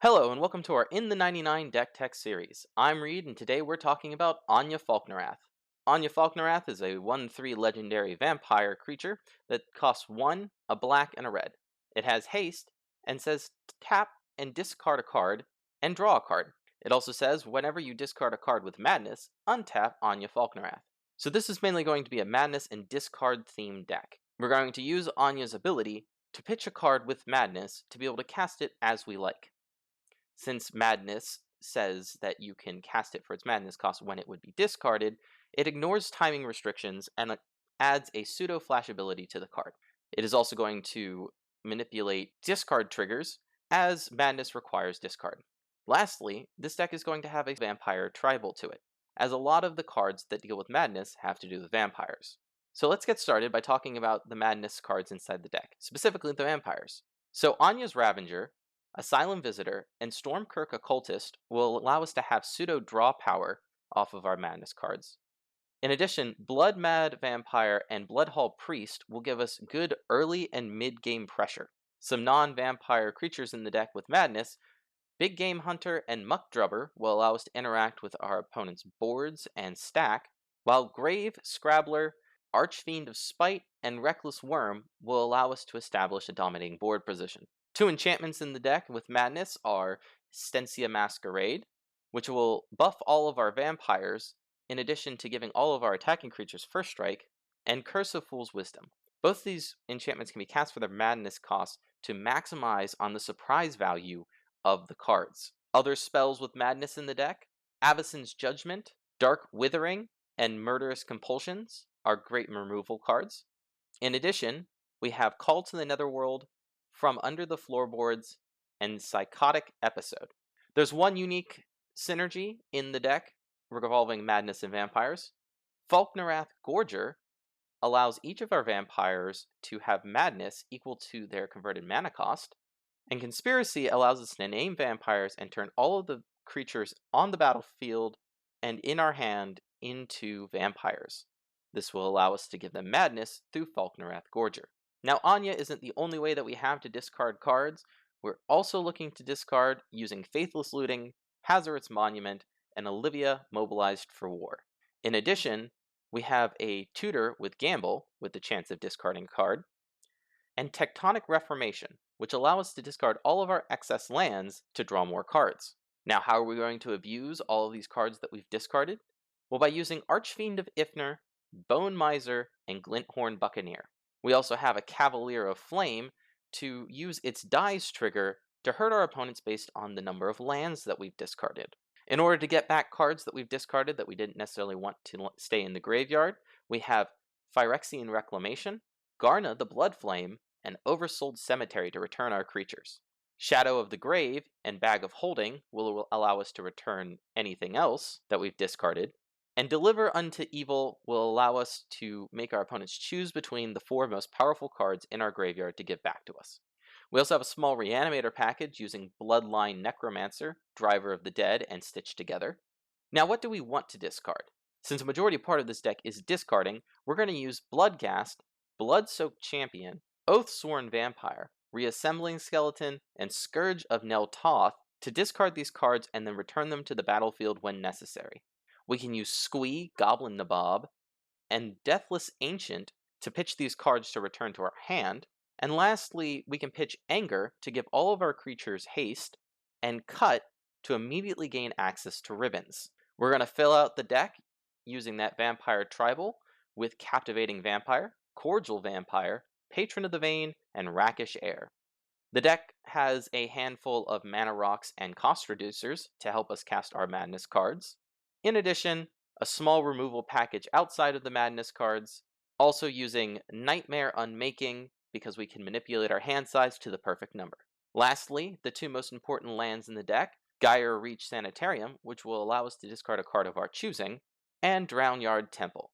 Hello and welcome to our In the 99 Deck Tech series. I'm Reed and today we're talking about Anje Falknerath. Anje Falknerath is a 1/3 legendary vampire creature that costs 1, a black, and a red. It has haste and says tap and discard a card and draw a card. It also says whenever you discard a card with madness, untap Anje Falknerath. So this is mainly going to be a madness and discard themed deck. We're going to use Anje's ability to pitch a card with madness to be able to cast it as we like. Since Madness says that you can cast it for its madness cost when it would be discarded, it ignores timing restrictions and adds a pseudo flash ability to the card. It is also going to manipulate discard triggers as madness requires discard. Lastly, this deck is going to have a vampire tribal to it, as a lot of the cards that deal with madness have to do with vampires. So let's get started by talking about the madness cards inside the deck, specifically the vampires. So Anje's Ravager, Asylum Visitor, and Stormkirk Occultist will allow us to have pseudo draw power off of our madness cards. In addition, Blood Mad Vampire and Bloodhall Priest will give us good early and mid-game pressure. Some non-vampire creatures in the deck with madness, Big Game Hunter and Muck Drubber will allow us to interact with our opponent's boards and stack, while Grave, Scrabbler, Archfiend of Spite, and Reckless Worm will allow us to establish a dominating board position. Two enchantments in the deck with madness are Stensia Masquerade, which will buff all of our vampires, in addition to giving all of our attacking creatures first strike, and Curse of Fool's Wisdom. Both these enchantments can be cast for their madness cost to maximize on the surprise value of the cards. Other spells with madness in the deck, Avacyn's Judgment, Dark Withering, and Murderous Compulsions are great removal cards. In addition, we have Call to the Netherworld, From Under the Floorboards, and Psychotic Episode. There's one unique synergy in the deck revolving madness and vampires. Falknerath Gorger allows each of our vampires to have madness equal to their converted mana cost, and Conspiracy allows us to name vampires and turn all of the creatures on the battlefield and in our hand into vampires. This will allow us to give them madness through Falknerath Gorger. Now, Anje isn't the only way that we have to discard cards. We're also looking to discard using Faithless Looting, Hazardous Monument, and Olivia Mobilized for War. In addition, we have a tutor with Gamble, with the chance of discarding a card, and Tectonic Reformation, which allow us to discard all of our excess lands to draw more cards. Now, how are we going to abuse all of these cards that we've discarded? Well, by using Archfiend of Ifnir, Bone Miser, and Glinthorn Buccaneer. We also have a Cavalier of Flame to use its Dies trigger to hurt our opponents based on the number of lands that we've discarded. In order to get back cards that we've discarded that we didn't necessarily want to stay in the graveyard, we have Phyrexian Reclamation, Garna the Blood Flame, and Oversold Cemetery to return our creatures. Shadow of the Grave and Bag of Holding will allow us to return anything else that we've discarded. And Deliver Unto Evil will allow us to make our opponents choose between the 4 most powerful cards in our graveyard to give back to us. We also have a small Reanimator package using Bloodline Necromancer, Driver of the Dead, and Stitch Together. Now, what do we want to discard? Since a majority part of this deck is discarding, we're going to use Bloodghast, Blood-Soaked Champion, Oathsworn Vampire, Reassembling Skeleton, and Scourge of Nel Toth to discard these cards and then return them to the battlefield when necessary. We can use Squee, Goblin Nabob, and Deathless Ancient to pitch these cards to return to our hand. And lastly, we can pitch Anger to give all of our creatures haste, and Cut to immediately gain access to ribbons. We're going to fill out the deck using that Vampire Tribal with Captivating Vampire, Cordial Vampire, Patron of the Vein, and Rakish Air. The deck has a handful of mana rocks and cost reducers to help us cast our madness cards. In addition, a small removal package outside of the madness cards, also using Nightmare Unmaking because we can manipulate our hand size to the perfect number. Lastly, the 2 most important lands in the deck, Gyre Reach Sanitarium, which will allow us to discard a card of our choosing, and Drownyard Temple,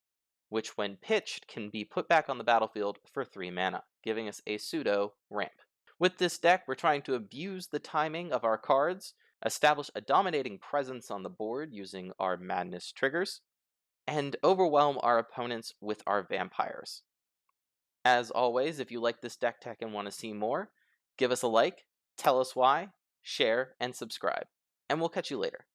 which when pitched can be put back on the battlefield for 3 mana, giving us a pseudo ramp. With this deck, we're trying to abuse the timing of our cards, establish a dominating presence on the board using our madness triggers, and overwhelm our opponents with our vampires. As always, if you like this deck tech and want to see more, give us a like, tell us why, share, and subscribe. And we'll catch you later.